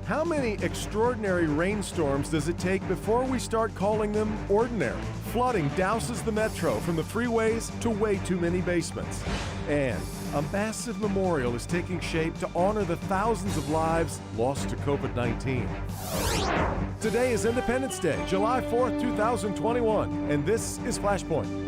How many extraordinary rainstorms does it take before we start calling them ordinary? Flooding douses the metro from the freeways to way too many basements. And a massive memorial is taking shape to honor the thousands of lives lost to COVID-19. Today is Independence Day, July 4th, 2021, and this is Flashpoint.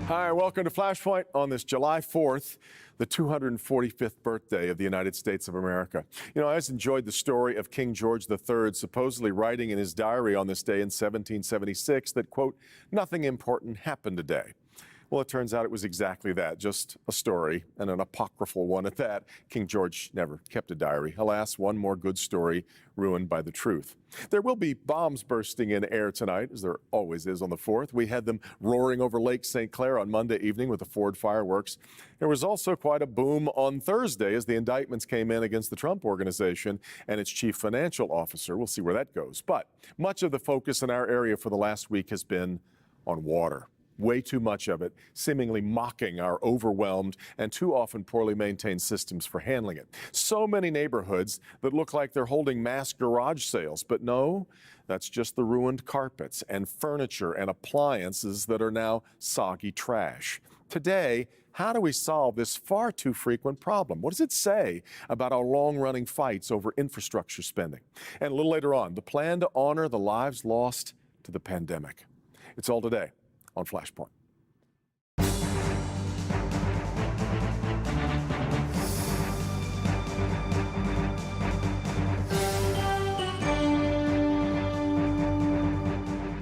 Hi, welcome to Flashpoint on this July 4th, the 245th birthday of the United States of America. You know, I always enjoyed the story of King George III supposedly writing in his diary on this day in 1776 that, quote, nothing important happened today. Well, it turns out it was exactly that, just a story, and an apocryphal one at that. King George never kept a diary. Alas, one more good story ruined by the truth. There will be bombs bursting in air tonight, as there always is on the 4th. We had them roaring over Lake St. Clair on Monday evening with the Ford fireworks. There was also quite a boom on Thursday as the indictments came in against the Trump Organization and its chief financial officer. We'll see where that goes. But much of the focus in our area for the last week has been on water. Way too much of it, seemingly mocking our overwhelmed and too often poorly maintained systems for handling it. So many neighborhoods that look like they're holding mass garage sales, but no, that's just the ruined carpets and furniture and appliances that are now soggy trash. Today, how do we solve this far too frequent problem? What does it say about our long-running fights over infrastructure spending? And a little later on, the plan to honor the lives lost to the pandemic. It's all today on Flashpoint.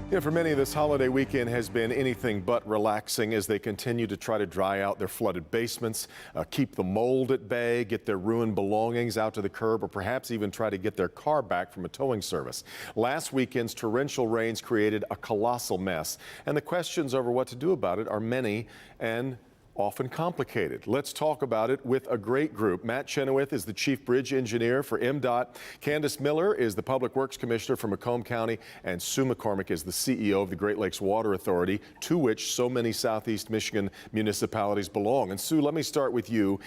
You know, for many, this holiday weekend has been anything but relaxing as they continue to try to dry out their flooded basements, keep the mold at bay, get their ruined belongings out to the curb, or perhaps even try to get their car back from a towing service. Last weekend's torrential rains created a colossal mess, and the questions over what to do about it are many and often complicated. Let's talk about it with a great group. Matt Chenoweth is the Chief Bridge Engineer for MDOT. Candace Miller is the Public Works Commissioner for Macomb County. And Sue McCormick is the CEO of the Great Lakes Water Authority, to which so many Southeast Michigan municipalities belong. And Sue, let me start with you.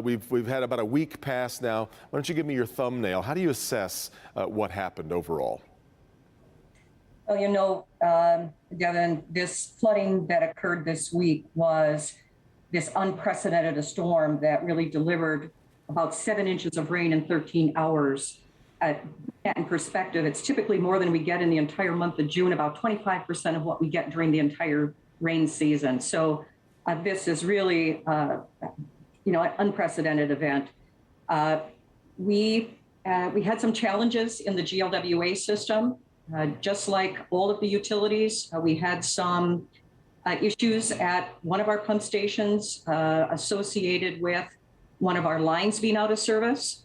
We've had about a week past now. Why don't you give me your thumbnail? How do you assess what happened overall? Well, you know, Devin, this flooding that occurred this week was this unprecedented storm that really delivered about 7 inches of rain in 13 hours. In perspective, it's typically more than we get in the entire month of June, about 25% of what we get during the entire rain season. So this is really, an unprecedented event. We had some challenges in the GLWA system. Just like all of the utilities, we had some issues at one of our pump stations associated with one of our lines being out of service.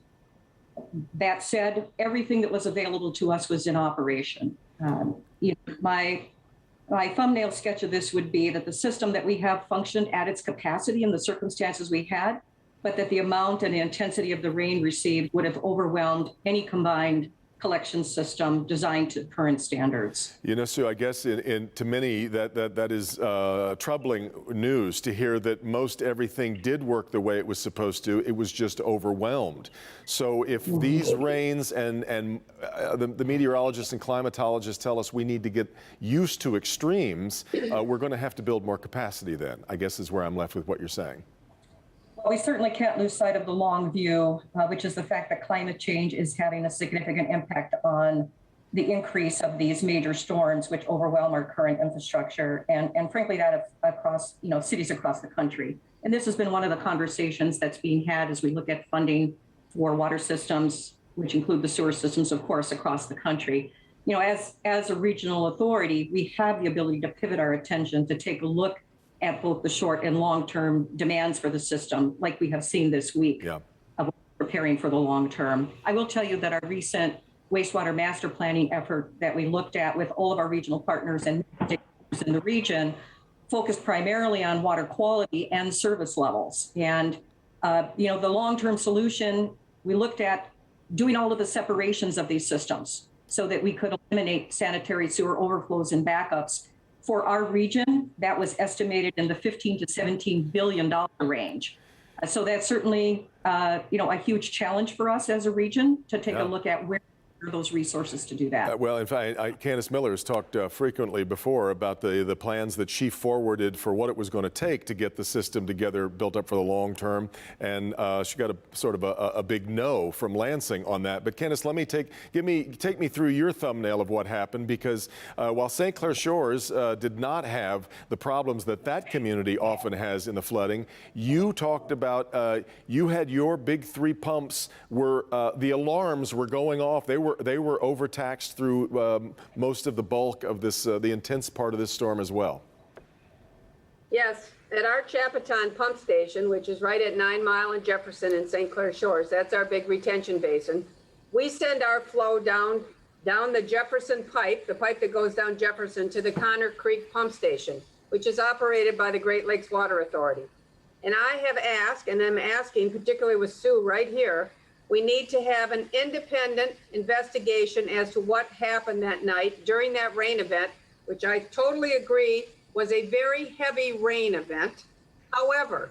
That said, everything that was available to us was in operation. My thumbnail sketch of this would be that the system that we have functioned at its capacity in the circumstances we had, but that the amount and the intensity of the rain received would have overwhelmed any combined collection system designed to current standards. You know, Sue, I guess to many that is troubling news to hear that most everything did work the way it was supposed to. It was just overwhelmed. So if these rains and the meteorologists and climatologists tell us we need to get used to extremes, we're going to have to build more capacity then, I guess is where I'm left with what you're saying. We certainly can't lose sight of the long view, which is the fact that climate change is having a significant impact on the increase of these major storms, which overwhelm our current infrastructure, and frankly, that across cities across the country. And this has been one of the conversations that's being had as we look at funding for water systems, which include the sewer systems, of course, across the country. You know, as a regional authority, we have the ability to pivot our attention to take a look at both the short and long-term demands for the system, like we have seen this week, of preparing for the long term. I will tell you that our recent wastewater master planning effort that we looked at with all of our regional partners and in the region focused primarily on water quality and service levels. And, the long-term solution, we looked at doing all of the separations of these systems so that we could eliminate sanitary sewer overflows and backups. For our region, that was estimated in the $15 to $17 billion range. So that's certainly, a huge challenge for us as a region to take a look at where those resources to do that. Well, in fact, Candace Miller has talked frequently before about the plans that she forwarded for what it was going to take to get the system together, built up for the long term, and she got a sort of a big no from Lansing on that. But Candace, take me through your thumbnail of what happened, because while St. Clair Shores did not have the problems that community often has in the flooding, you talked about you had your big 3 pumps were the alarms were going off. They were overtaxed through most of the bulk of this, the intense part of this storm as well. Yes, at our Chapaton pump station, which is right at 9 Mile and Jefferson in St. Clair Shores, that's our big retention basin. We send our flow down the Jefferson pipe, the pipe that goes down Jefferson, to the Connor Creek pump station, which is operated by the Great Lakes Water Authority. And I have asked, and I'm asking, particularly with Sue right here, we need to have an independent investigation as to what happened that night during that rain event, which I totally agree was a very heavy rain event. However,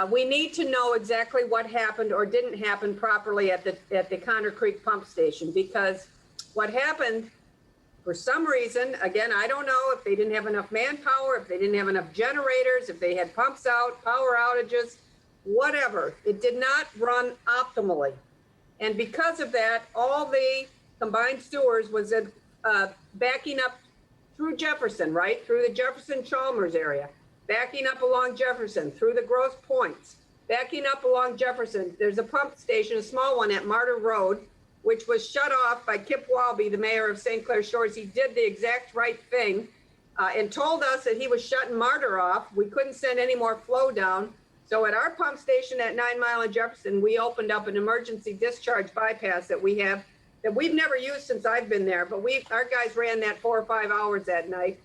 we need to know exactly what happened or didn't happen properly at the Connor Creek pump station, because what happened, for some reason, again, I don't know if they didn't have enough manpower, if they didn't have enough generators, if they had pumps out, power outages, whatever, it did not run optimally. And because of that, all the combined sewers was backing up through Jefferson, right? Through the Jefferson-Chalmers area, backing up along Jefferson, through the Grosse Points, backing up along Jefferson. There's a pump station, a small one at Martyr Road, which was shut off by Kip Walby, the mayor of St. Clair Shores. He did the exact right thing and told us that he was shutting Martyr off. We couldn't send any more flow down. So at our pump station at 9 Mile and Jefferson, we opened up an emergency discharge bypass that we have, that we've never used since I've been there, but our guys ran that 4 or 5 hours that night.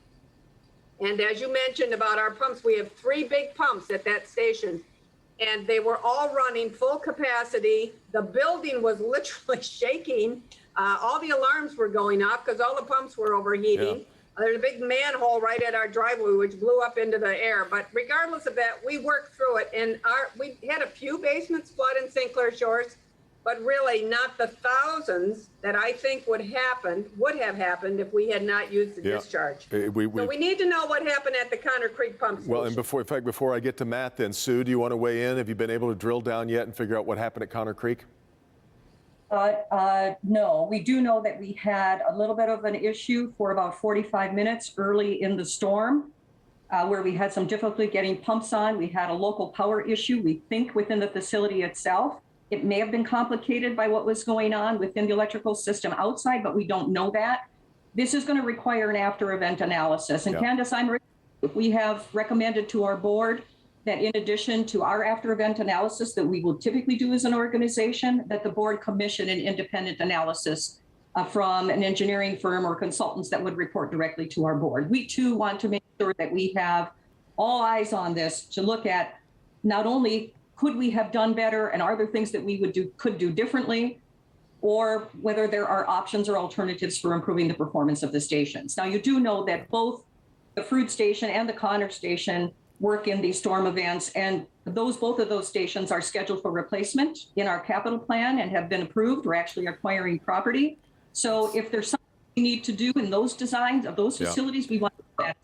And as you mentioned about our pumps, we have 3 big pumps at that station, and they were all running full capacity. The building was literally shaking. All the alarms were going off because all the pumps were overheating. Yeah. There's a big manhole right at our driveway, which blew up into the air. But regardless of that, we worked through it. And we had a few basements flood in St. Clair Shores, but really not the thousands that I think would have happened if we had not used the discharge. So we need to know what happened at the Connor Creek pump station. Well, and before I get to Matt, then, Sue, do you want to weigh in? Have you been able to drill down yet and figure out what happened at Connor Creek? No, we do know that we had a little bit of an issue for about 45 minutes early in the storm, where we had some difficulty getting pumps on. We had a local power issue, we think, within the facility itself. It may have been complicated by what was going on within the electrical system outside, but we don't know that. This is going to require an after-event analysis. And Candace, we have recommended to our board that in addition to our after-event analysis that we will typically do as an organization, that the board commission an independent analysis from an engineering firm or consultants that would report directly to our board. We too want to make sure that we have all eyes on this to look at not only could we have done better and are there things that we could do differently, or whether there are options or alternatives for improving the performance of the stations. Now, you do know that both the Fruit Station and the Connor Station work in these storm events, and both of those stations are scheduled for replacement in our capital plan and have been approved. We're actually acquiring property. So if there's something we need to do in those designs of those facilities, we want to do that.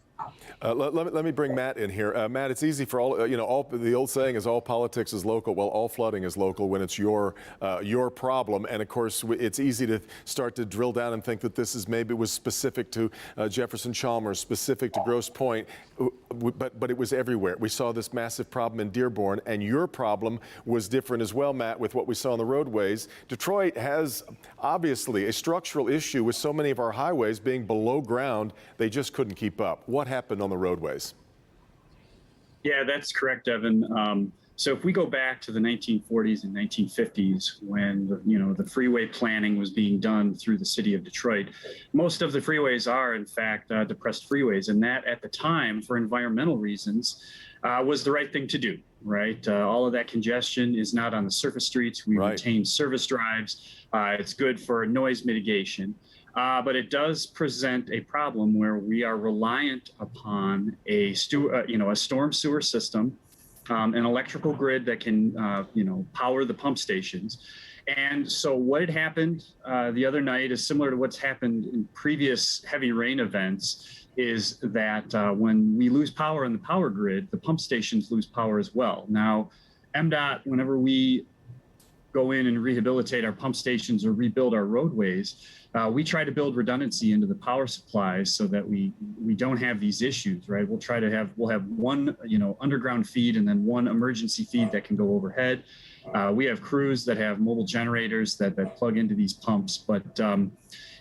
Let me bring Matt in here. Matt, it's easy for all the old saying is all politics is local. Well, all flooding is local when it's your problem. And of course, it's easy to start to drill down and think that this is maybe was specific to Jefferson Chalmers, specific to Grosse Pointe, but it was everywhere. We saw this massive problem in Dearborn, and your problem was different as well, Matt, with what we saw on the roadways. Detroit has obviously a structural issue with so many of our highways being below ground, they just couldn't keep up. What happened on the roadways? Yeah, that's correct, Evan. So if we go back to the 1940s and 1950s, when the freeway planning was being done through the city of Detroit, most of the freeways are in fact depressed freeways, and that at the time, for environmental reasons, was the right thing to do. Right, all of that congestion is not on the surface streets. We retain service drives. It's good for noise mitigation. But it does present a problem where we are reliant upon a storm sewer system, an electrical grid that can, power the pump stations. And so what had happened the other night is similar to what's happened in previous heavy rain events, is that when we lose power in the power grid, the pump stations lose power as well. Now, MDOT, whenever we go in and rehabilitate our pump stations or rebuild our roadways, we try to build redundancy into the power supplies so that we don't have these issues, right? We'll have one, underground feed and then one emergency feed that can go overhead. We have crews that have mobile generators that plug into these pumps, but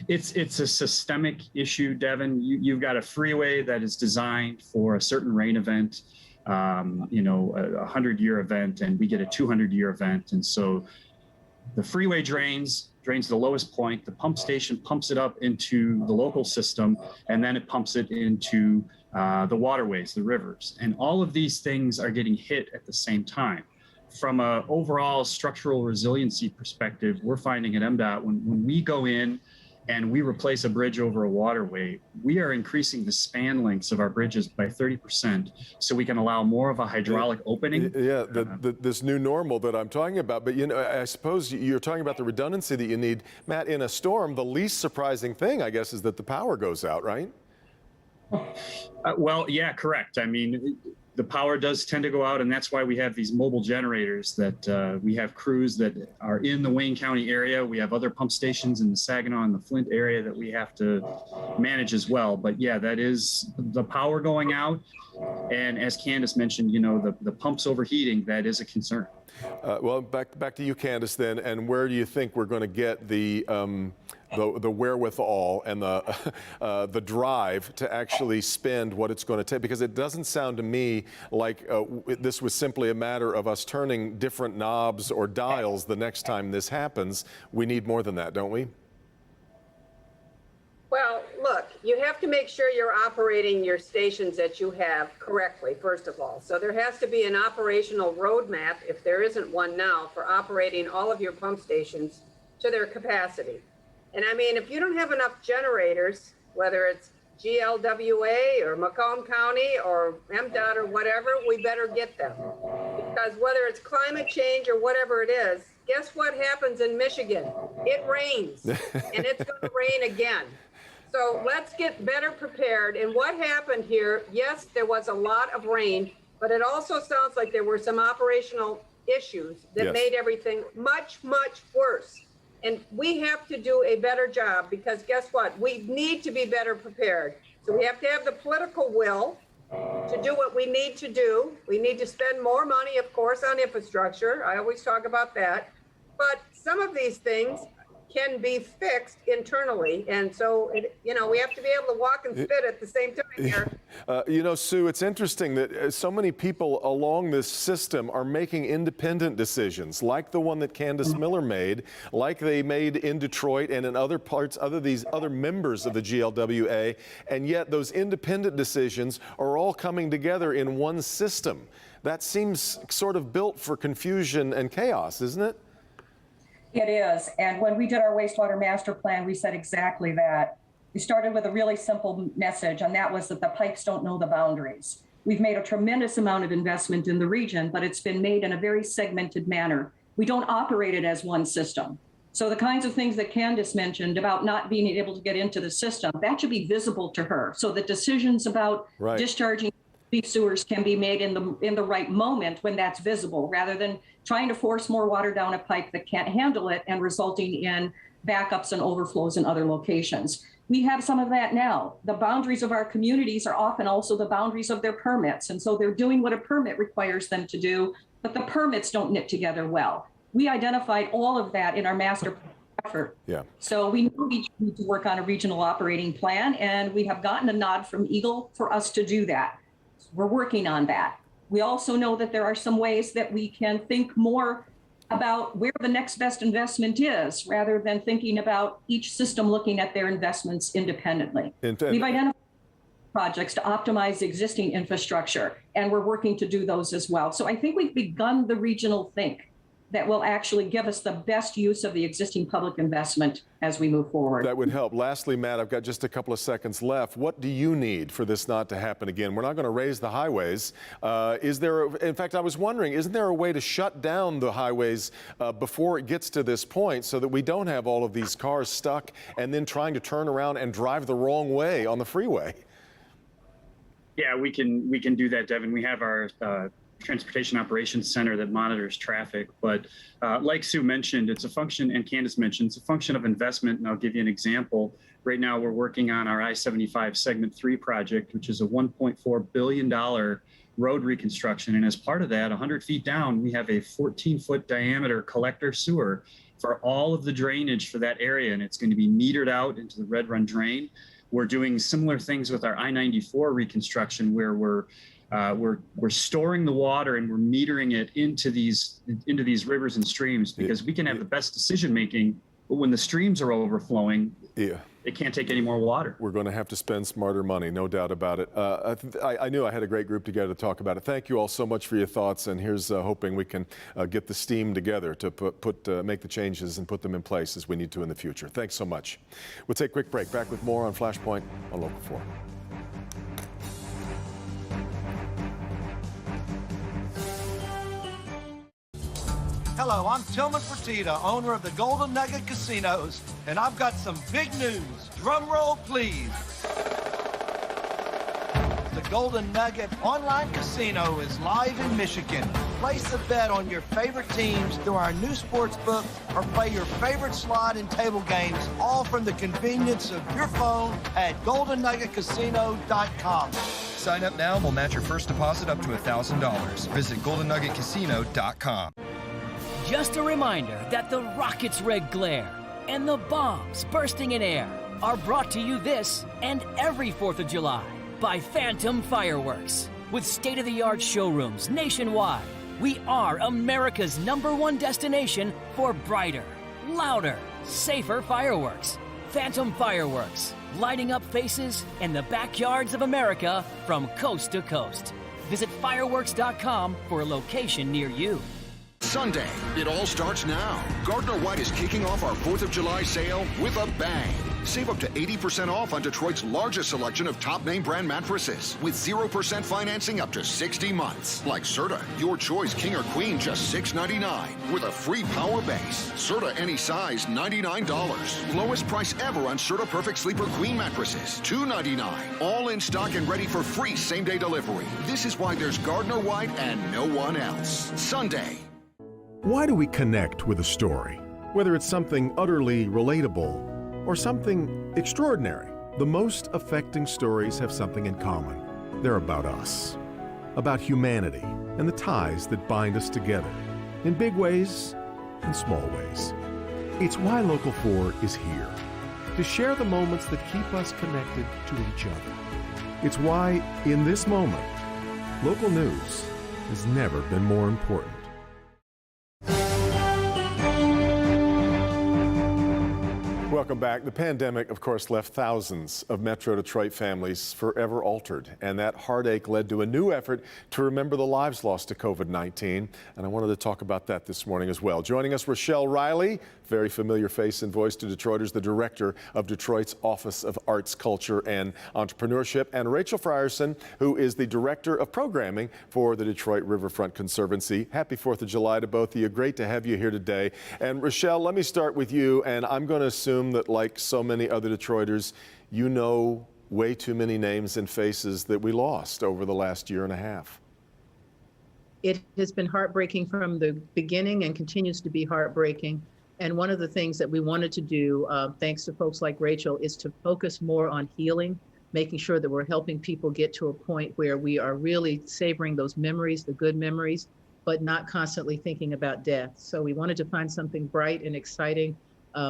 it's a systemic issue, Devin. You've got a freeway that is designed for a certain rain event, a 100-year event, and we get a 200-year event. And so the freeway drains the lowest point, the pump station pumps it up into the local system, and then it pumps it into the waterways, the rivers. And all of these things are getting hit at the same time. From an overall structural resiliency perspective, we're finding at MDOT when we go in and we replace a bridge over a waterway, we are increasing the span lengths of our bridges by 30%, so we can allow more of a hydraulic opening. Yeah, this new normal that I'm talking about. But, I suppose you're talking about the redundancy that you need. Matt, in a storm, the least surprising thing, I guess, is that the power goes out, right? Well, yeah, correct. I mean, the power does tend to go out, and that's why we have these mobile generators that we have crews that are in the Wayne County area. We have other pump stations in the Saginaw and the Flint area that we have to manage as well. But yeah, that is the power going out. And as Candace mentioned, the pumps overheating, that is a concern. Well, back to you, Candace, then. And where do you think we're going to get the wherewithal and the drive to actually spend what it's going to take? Because it doesn't sound to me like this was simply a matter of us turning different knobs or dials the next time this happens. We need more than that, don't we? Well, look, you have to make sure you're operating your stations that you have correctly, first of all. So there has to be an operational roadmap, if there isn't one now, for operating all of your pump stations to their capacity. And I mean, if you don't have enough generators, whether it's GLWA or Macomb County or MDOT or whatever, we better get them. Because whether it's climate change or whatever it is, guess what happens in Michigan? It rains, and it's going to rain again. So let's get better prepared. And what happened here, yes, there was a lot of rain, but it also sounds like there were some operational issues that made everything much, much worse. And we have to do a better job, because guess what? We need to be better prepared. So we have to have the political will to do what we need to do. We need to spend more money, of course, on infrastructure. I always talk about that. But some of these things can be fixed internally. And so, we have to be able to walk and spit at the same time here. Sue, it's interesting that so many people along this system are making independent decisions, like the one that Candace Miller made, like they made in Detroit and in other parts, these other members of the GLWA, and yet those independent decisions are all coming together in one system. That seems sort of built for confusion and chaos, isn't it? It is. And when we did our wastewater master plan, we said exactly that. We started with a really simple message, and that was that the pipes don't know the boundaries. We've made a tremendous amount of investment in the region, but it's been made in a very segmented manner. We don't operate it as one system. So the kinds of things that Candace mentioned about not being able to get into the system, that should be visible to her, so that decisions about discharging these sewers can be made in the right moment when that's visible, rather than trying to force more water down a pipe that can't handle it and resulting in backups and overflows in other locations. We have some of that now. The boundaries of our communities are often also the boundaries of their permits. And so they're doing what a permit requires them to do, but the permits don't knit together well. We identified all of that in our master plan effort. Yeah. So we know we need to work on a regional operating plan, and we have gotten a nod from Eagle for us to do that. We're working on that. We also know that there are some ways that we can think more about where the next best investment is, rather than thinking about each system looking at their investments independently. We've identified projects to optimize existing infrastructure, and we're working to do those as well. So I think we've begun the regional think. that will actually give us the best use of the existing public investment as we move forward. That would help. Lastly, Matt, I've got just a couple of seconds left. What do you need for this not to happen again? We're not going to raise the highways. In fact, I was wondering, isn't there a way to shut down the highways before it gets to this point so that we don't have all of these cars stuck and then trying to turn around and drive the wrong way on the freeway? Yeah, we can do that, Devin. We have our Transportation Operations Center that monitors traffic. But like Sue mentioned, it's a function, and Candace mentioned, it's a function of investment. And I'll give you an example. Right now, we're working on our I-75 Segment 3 project, which is a $1.4 billion road reconstruction. And as part of that, 100 feet down, we have a 14-foot diameter collector sewer for all of the drainage for that area. And it's going to be metered out into the Red Run drain. We're doing similar things with our I-94 reconstruction, where we're storing the water and we're metering it into these rivers and streams, because we can have the best decision making, but when the streams are overflowing, it can't take any more water. We're going to have to spend smarter money, no doubt about it. I knew I had a great group together to talk about it. Thank you all so much for your thoughts, and here's hoping we can get the steam together to make the changes and put them in place as we need to in the future. Thanks so much. We'll take a quick break. Back with more on Flashpoint on Local 4. Hello, I'm Tillman Fertitta, owner of the Golden Nugget Casinos, and I've got some big news. Drum roll, please. The Golden Nugget online casino is live in Michigan. Place a bet on your favorite teams through our new sports book, or play your favorite slot and table games, all from the convenience of your phone at goldennuggetcasino.com. Sign up now and we'll match your first deposit up to $1,000. Visit goldennuggetcasino.com. Just a reminder that the rocket's red glare and the bombs bursting in air are brought to you this and every 4th of July by Phantom Fireworks. With state-of-the-art showrooms nationwide, we are America's #1 destination for brighter, louder, safer fireworks. Phantom Fireworks, lighting up faces in the backyards of America from coast to coast. Visit fireworks.com for a location near you. Sunday, it all starts now. Gardner White is kicking off our 4th of July sale with a bang. Save up to 80% off on Detroit's largest selection of top name brand mattresses with 0% financing up to 60 months. Like Serta, your choice king or queen, just $6.99 with a free power base. Serta any size, $99. Lowest price ever on Serta Perfect Sleeper Queen mattresses, $2.99. All in stock and ready for free same-day delivery. This is why there's Gardner White and no one else. Sunday. Why do we connect with a story? Whether it's something utterly relatable or something extraordinary, the most affecting stories have something in common. They're about us, about humanity and the ties that bind us together, in big ways and small ways. It's why Local 4 is here, to share the moments that keep us connected to each other. It's why, in this moment, local news has never been more important. Welcome back. The pandemic, of course, left thousands of Metro Detroit families forever altered, and that heartache led to a new effort to remember the lives lost to COVID-19, and I wanted to talk about that this morning as well. Joining us, Rochelle Riley, very familiar face and voice to Detroiters, the director of Detroit's Office of Arts, Culture, and Entrepreneurship, and Rachel Frierson, who is the director of programming for the Detroit Riverfront Conservancy. Happy 4th of July to both of you. Great to have you here today. And Rochelle, let me start with you, and I'm going to assume that, like so many other Detroiters, you know way too many names and faces that we lost over the last year and a half. It has been heartbreaking from the beginning and continues to be heartbreaking. And one of the things that we wanted to do, thanks to folks like Rachel, is to focus more on healing, making sure that we're helping people get to a point where we are really savoring those memories, the good memories, but not constantly thinking about death. So we wanted to find something bright and exciting.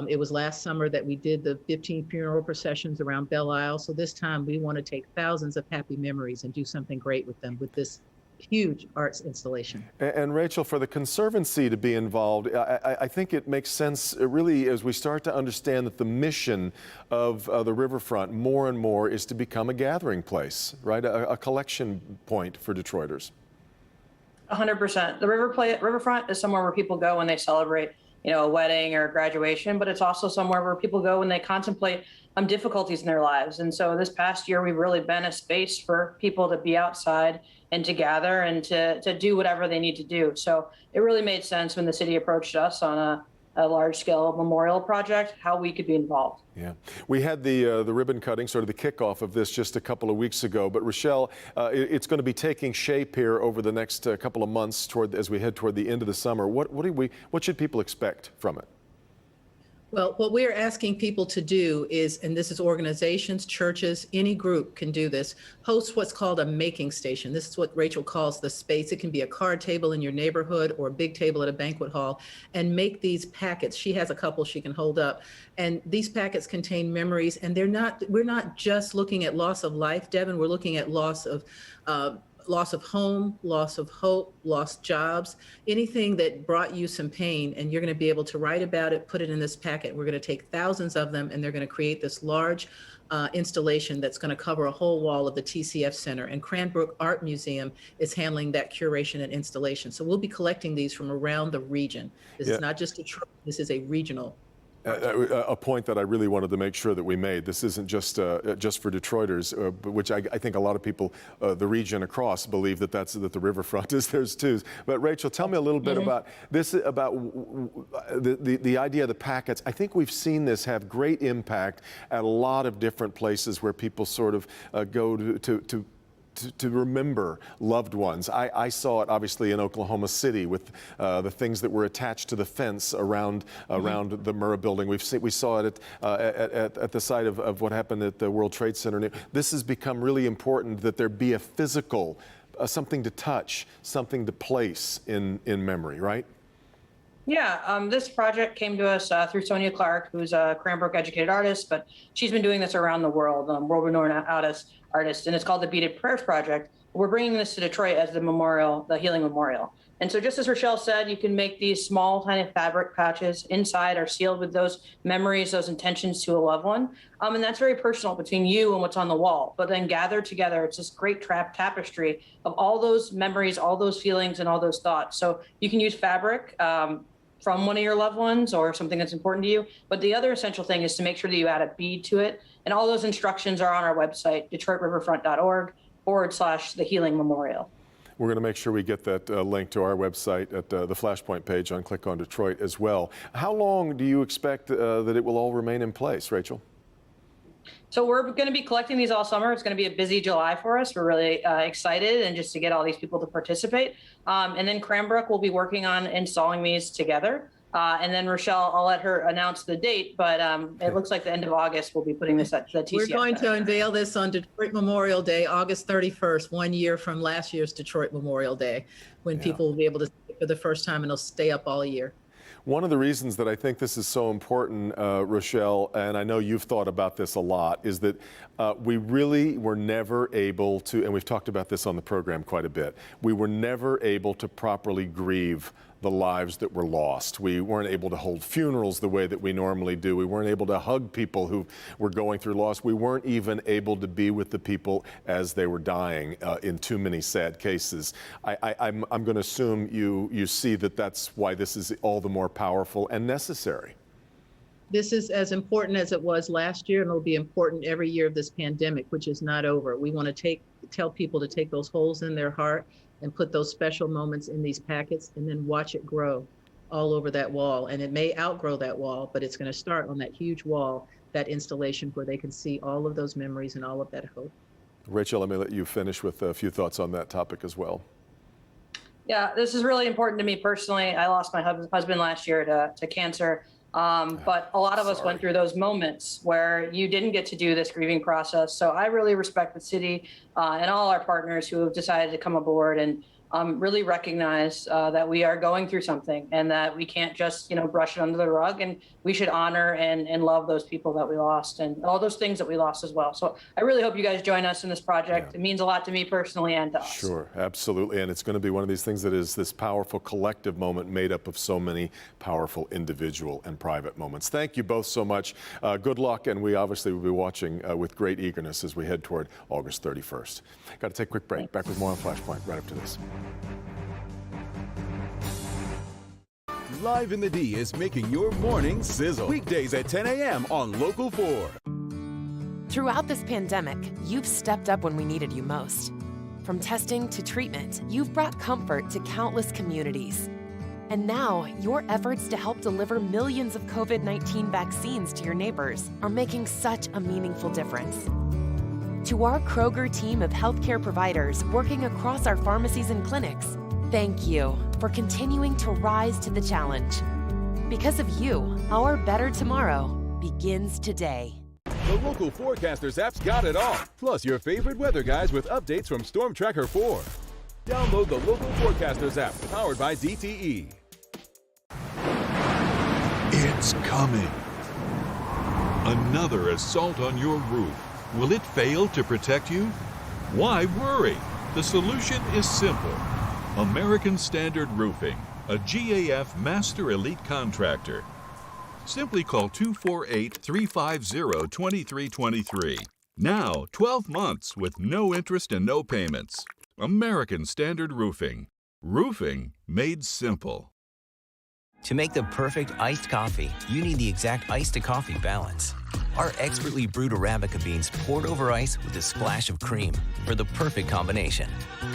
It was last summer that we did the 15 funeral processions around Belle Isle. So this time we want to take thousands of happy memories and do something great with them with this huge arts installation. And Rachel, for the Conservancy to be involved, I think it makes sense really as we start to understand that the mission of the riverfront more and more is to become a gathering place, right? A collection point for Detroiters. 100%. The riverfront is somewhere where people go when they celebrate, a wedding or a graduation, but it's also somewhere where people go when they contemplate difficulties in their lives. And so this past year, we've really been a space for people to be outside and to gather and to do whatever they need to do. So it really made sense when the city approached us on a large-scale memorial project, how we could be involved. Yeah, we had the ribbon cutting, sort of the kickoff of this just a couple of weeks ago. But Rochelle, it's going to be taking shape here over the next couple of months as we head toward the end of the summer. What should people expect from it? Well, what we're asking people to do is, and this is organizations, churches, any group can do this, host what's called a making station. This is what Rachel calls the space. It can be a card table in your neighborhood or a big table at a banquet hall, and make these packets. She has a couple she can hold up. And these packets contain memories, and we're not just looking at loss of life, Devin, we're looking at loss of home, loss of hope, lost jobs, anything that brought you some pain, and you're going to be able to write about it, put it in this packet. We're going to take thousands of them, and they're going to create this large installation that's going to cover a whole wall of the TCF Center. And Cranbrook Art Museum is handling that curation and installation. So we'll be collecting these from around the region. This is not just Detroit, this is a regional. A point that I really wanted to make sure that we made. This isn't just for Detroiters, which I think a lot of people, the region across, believe that the riverfront is theirs too. But Rachel, tell me a little bit about this, about the idea of the packets. I think we've seen this have great impact at a lot of different places where people sort of go to remember loved ones. I saw it obviously in Oklahoma City with the things that were attached to the fence around the Murrah building. We saw it at the site of what happened at the World Trade Center. This has become really important that there be a physical, something to touch, something to place in memory, right? Yeah, this project came to us through Sonia Clark, who's a Cranbrook educated artist, but she's been doing this around the world, world-renowned artist, and it's called the Beaded Prayers Project. We're bringing this to Detroit as the memorial, the Healing Memorial. And so just as Rochelle said, you can make these small kind of fabric patches inside are sealed with those memories, those intentions to a loved one. And that's very personal between you and what's on the wall. But then gathered together, it's this great tapestry of all those memories, all those feelings, and all those thoughts. So you can use fabric from one of your loved ones or something that's important to you. But the other essential thing is to make sure that you add a bead to it. And all those instructions are on our website, DetroitRiverfront.org/the Healing Memorial. We're going to make sure we get that link to our website at the Flashpoint page on Click on Detroit as well. How long do you expect that it will all remain in place, Rachel? So we're going to be collecting these all summer. It's going to be a busy July for us. We're really excited and just to get all these people to participate. And then Cranbrook will be working on installing these together. And then Rochelle, I'll let her announce the date, but it looks like the end of August we'll be putting this at the TCF. We're going to unveil this on Detroit Memorial Day, August 31st, 1 year from last year's Detroit Memorial Day, when people will be able to see it for the first time, and it'll stay up all year. One of the reasons that I think this is so important, Rochelle, and I know you've thought about this a lot, is that we really were never able to, and we've talked about this on the program quite a bit, we were never able to properly grieve the lives that were lost. We weren't able to hold funerals the way that we normally do. We weren't able to hug people who were going through loss. We weren't even able to be with the people as they were dying in too many sad cases. I'm going to assume you see that that's why this is all the more powerful and necessary. This is as important as it was last year, and it'll be important every year of this pandemic, which is not over. We want to tell people to take those holes in their heart and put those special moments in these packets and then watch it grow all over that wall. And it may outgrow that wall, but it's going to start on that huge wall, that installation where they can see all of those memories and all of that hope. Rachel, let me let you finish with a few thoughts on that topic as well. Yeah, this is really important to me personally. I lost my husband last year to cancer. But a lot of us went through those moments where you didn't get to do this grieving process. So I really respect the city and all our partners who have decided to come aboard and really recognize that we are going through something and that we can't just, brush it under the rug, and we should honor and love those people that we lost and all those things that we lost as well. So I really hope you guys join us in this project. Yeah. It means a lot to me personally and to us. Sure, absolutely. And it's going to be one of these things that is this powerful collective moment made up of so many powerful individual and private moments. Thank you both so much. Good luck. And we obviously will be watching with great eagerness as we head toward August 31st. Got to take a quick break. Back with more on Flashpoint right after this. Live in the D is making your morning sizzle. Weekdays at 10 a.m. on Local 4. Throughout this pandemic, you've stepped up when we needed you most. From testing to treatment, you've brought comfort to countless communities. And now, your efforts to help deliver millions of COVID-19 vaccines to your neighbors are making such a meaningful difference. To our Kroger team of healthcare providers working across our pharmacies and clinics, thank you for continuing to rise to the challenge. Because of you, our better tomorrow begins today. The Local Forecasters app's got it all. Plus your favorite weather guys with updates from Storm Tracker 4. Download the Local Forecasters app, powered by ZTE. It's coming. Another assault on your roof. Will it fail to protect you? Why worry? The solution is simple. American Standard Roofing, a GAF Master Elite contractor. Simply call 248-350-2323. Now, 12 months with no interest and no payments. American Standard Roofing. Roofing made simple. To make the perfect iced coffee, you need the exact ice-to-coffee balance. Our expertly brewed Arabica beans poured over ice with a splash of cream for the perfect combination.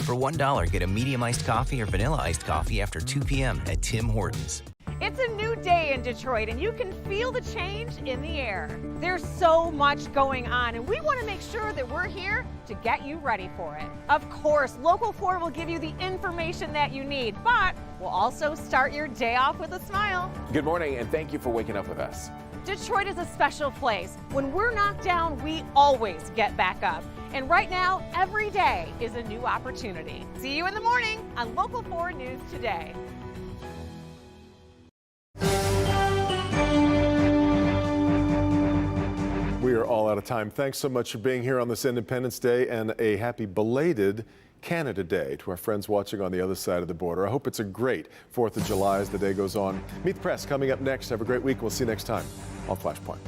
For $1, get a medium iced coffee or vanilla iced coffee after 2 p.m. at Tim Hortons. It's a new day in Detroit, and you can feel the change in the air. There's so much going on, and we want to make sure that we're here to get you ready for it. Of course, Local 4 will give you the information that you need, but we'll also start your day off with a smile. Good morning, and thank you for waking up with us. Detroit is a special place. When we're knocked down, we always get back up. And right now, every day is a new opportunity. See you in the morning on Local 4 News Today. We are all out of time. Thanks so much for being here on this Independence Day, and a happy belated Canada Day to our friends watching on the other side of the border. I hope it's a great 4th of July as the day goes on. Meet the Press coming up next. Have a great week. We'll see you next time on Flashpoint.